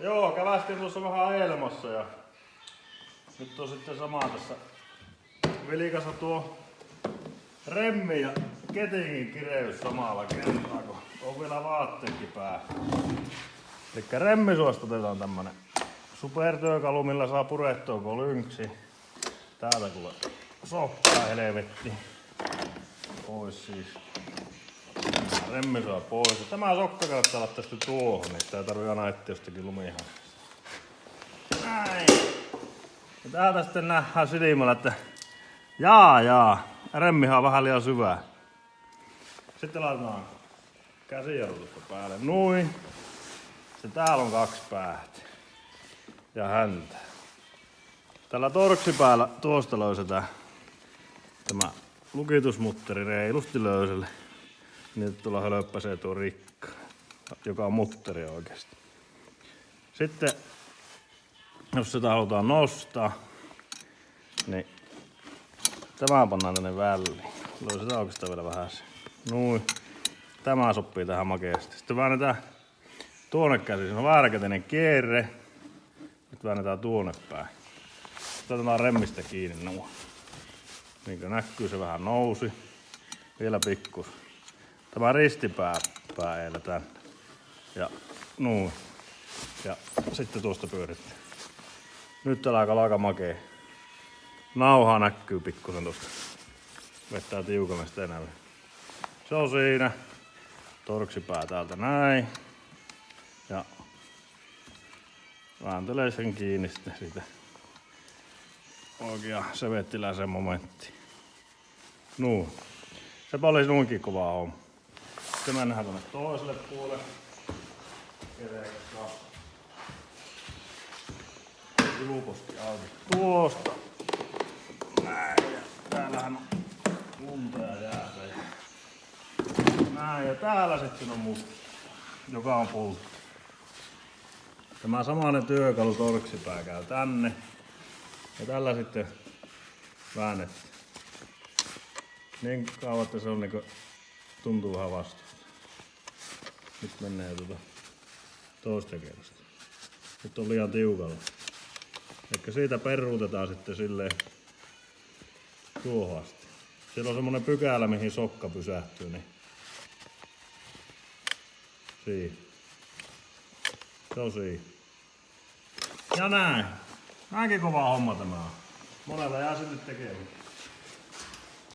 Joo, kävästiin tuossa vähän ajelemassa ja nyt on sitten sama tässä vilikassa tuo remmi ja ketingin kireys samalla kertaa, kun on vielä vaatteetkin päällä. Elikkä remmisuosta otetaan tämmönen supertyökalu, millä saa purettua kun lynksi. Täältä kuule sokkaa helvetti. Pois siis. Remmisuoja pois. Ja tämä sokka kannattaa laittaa sitten tuohon, niin tää ei tarvii aina etsiä jostakin lumihan. Näin. Ja täältä sitten nähdään silmällä, että jaa, remmihan on vähän liian syvää. Sitten laitetaan käsijarrutusta päälle, noin. Sitten täällä on 2 päätä ja häntä. Tällä torksipäällä tuosta löysetään tämä lukitusmutteri reilusti löysälle. Niin että tuolla hölppäsee tuo rikka, joka on mutteri oikeesti. Sitten jos sitä halutaan nostaa, niin tämä pannaan tänne väliin. Löysetään oikeastaan vielä vähän se. Noin. Tämä sopii tähän makeasti. Sitten väännetään tuonne käsi. Se on vääräkätinen kierre. Nyt väännetään tuonne päin. Sitten otetaan remmistä kiinni nuo. Niin kuin näkyy, se vähän nousi. Vielä pikkus. Tämä ristipää päällä tänne. Ja noin. Ja sitten tuosta pyörittää. Nyt täällä aika makee. Nauha näkyy pikkusen tuosta. Vettää tiukalle sitä enää. Se on siinä. Torksipää täältä näin. Ja vääntelee sen kiinni sitten siitä. Oikea sevettiläisen momentti. Nuu. Sepä olisi noinkin kovaa homma. Sitten mennään tuonne toiselle puolelle. Kerekkaa. Sivuposti auki tuosta. Näin. Ja täällähän on lunta ja jäätä. Näin. Ja täällä sitten on musta, joka on pultti. Tämä samainen työkalu torksipää käy tänne. Ja tällä sitten väännetään. Niin kauan, että se on niinku, tuntuu vähän vastuuta. Nyt menee toista kerrasta. Nyt on liian tiukalla. Eli siitä peruutetaan sitten silleen tuohon asti. Siellä on semmonen pykälä, mihin sokka pysähtyy. Niin siinä. Se on siinä. Ja näin. Näinkin kova homma tämä on. Monella jää sinne tekemään.